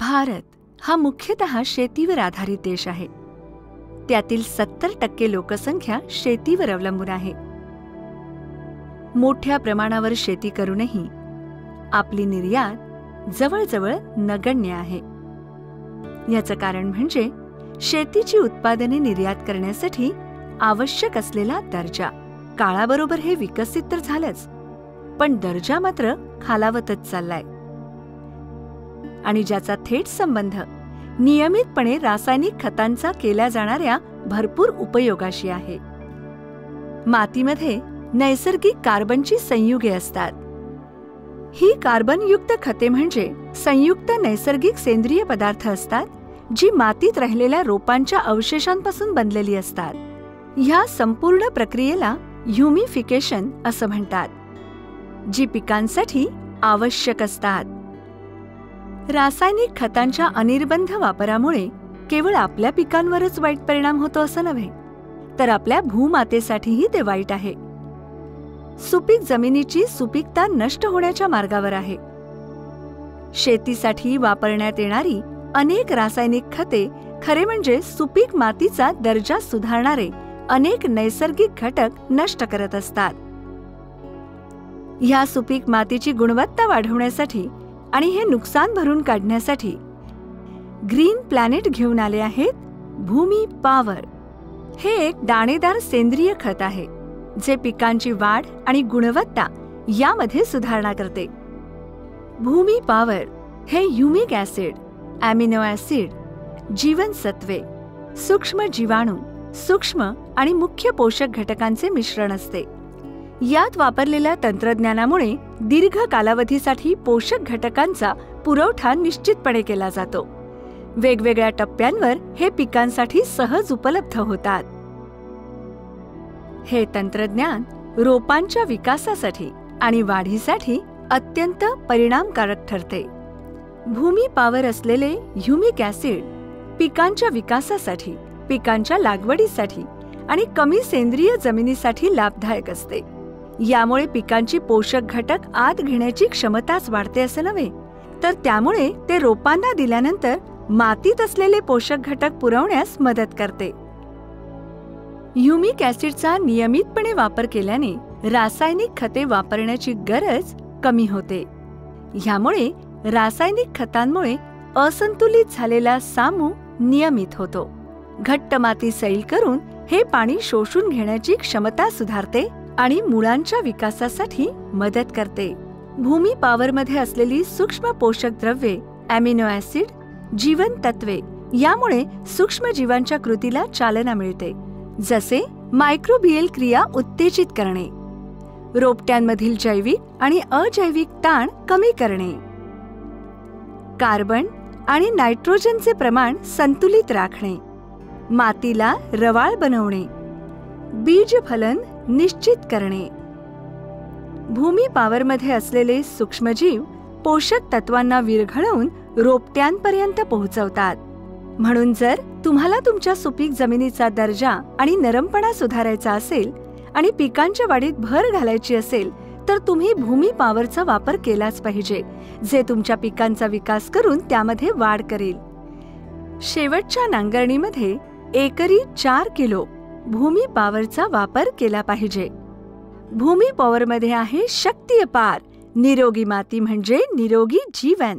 भारत हा मुख्यतः शेतीवर आधारित देश आहे. त्यातील 70% लोकसंख्या शेतीवर अवलंबून आहे. मोठ्या प्रमाणावर शेती करूनही आपली निर्यात जवळजवळ नगण्य आहे. याचं कारण म्हणजे शेतीची उत्पादने निर्यात करण्यासाठी आवश्यक असलेला दर्जा. काळाबरोबर हे विकसित तर झालंच, पण दर्जा मात्र खालावतच चाललाय. आणि ज्याचा थेट संबंध नियमितपणे रासायनिक खतांचा केल्या जाणाऱ्या भरपूर उपयोगाशी आहे. मातीमध्ये नैसर्गिक कार्बनची संयुगे असतात. ही कार्बनयुक्त खते म्हणजे संयुक्त नैसर्गिक सेंद्रिय पदार्थ असतात, जी मातीत राहिलेल्या रोपांच्या अवशेषांपासून बनलेली असतात. ह्या संपूर्ण प्रक्रियेला ह्युमिफिकेशन असं म्हणतात, जी पिकांसाठी आवश्यक असतात. रासायनिक खतांच्या अनिर्बंध वापरामुळे केवळ आपल्या पिकांवरच वाईट परिणाम होतो असं नव्हे, तर आपल्या भूमातेसाठीही ते वाईट आहे. सुपीक जमिनीची सुपीकता नष्ट होण्याच्या मार्गावर आहे. शेतीसाठी वापरण्यात येणारी अनेक रासायनिक खते खरे म्हणजे सुपीक मातीचा दर्जा सुधारणारे अनेक नैसर्गिक घटक नष्ट करत असतात. ह्या सुपीक मातीची गुणवत्ता वाढवण्यासाठी आणि हे नुकसान भरून काढण्यासाठी ग्रीन प्लॅनेट घेऊन आले आहेत भूमी पॉवर. हे एक दाणेदार सेंद्रिय खत आहे, जे पिकांची वाढ आणि गुणवत्ता यामध्ये सुधारणा करते. भूमी पॉवर हे ह्युमिक ऍसिड, अॅमिनो ऍसिड, जीवनसत्वे, सूक्ष्म जीवाणू, सूक्ष्म आणि मुख्य पोषक घटकांचे मिश्रण असते. यात वापरलेल्या तंत्रज्ञानामुळे दीर्घ कालावधीसाठी पोषक घटकांचा पुरवठा निश्चितपणे केला जातो. वेगवेगळ्या टप्प्यांवर हे पिकांसाठी सहज उपलब्ध होतात. हे तंत्रज्ञान रोपांच्या विकासासाठी आणि वाढीसाठी अत्यंत परिणामकारक ठरते. भूमी पॉवर असलेले ह्युमिक ऍसिड पिकांच्या विकासासाठी, पिकांच्या लागवडीसाठी आणि कमी सेंद्रिय जमिनीसाठी लाभदायक असते. यामुळे पिकांची पोषक घटक आत घेण्याची क्षमताच वाढते असं नव्हे, तर त्यामुळे ते रोपांना दिल्यानंतर मातीत असलेले पोषक घटक पुरवण्यास मदत करते. ह्युमिक ऍसिडचा नियमितपणे वापर केल्याने रासायनिक खते वापरण्याची गरज कमी होते. ह्यामुळे रासायनिक खतांमुळे असंतुलित झालेला सामू नियमित होतो. घट्ट माती सैल करून हे पाणी शोषून घेण्याची क्षमता सुधारते आणि मुळांच्या विकासासाठी मदत करते. भूमी पॉवरमध्ये असलेली सूक्ष्म पोषक द्रव्ये, अॅमिनो ऍसिड, जीवनतत्वे यामुळे सूक्ष्मजीवांच्या कृतीला चालना मिळते, जसे मायक्रोबियल क्रिया उत्तेजित करणे, रोपट्यांमधील जैविक आणि अजैविक ताण कमी करणे, कार्बन आणि नायट्रोजनचे प्रमाण संतुलित राखणे, मातीला रवाळ बनवणे, बीजफलन निश्चित करणे. भूमी पॉवरमध्ये असलेले सूक्ष्मजीव पोषक तत्वांना विरघळवून रोपट्यांपर्यंत पोहोचवतात. म्हणून जर तुम्हाला तुमच्या सुपीक जमिनीचा दर्जा आणि नरमपणा सुधारायचा असेल आणि पिकांच्या वाढीत भर घालायची असेल, तर तुम्ही भूमी पॉवरचा वापर केलाच पाहिजे, जे तुमच्या पिकांचा विकास करून त्यामध्ये वाढ करेल. शेवटच्या नांगरणीमध्ये एकरी 4 किलो भूमी पॉवरचा वापर केला पाहिजे. भूमी पॉवरमध्ये आहे शक्ती अपार. निरोगी माती म्हणजे निरोगी जीवन.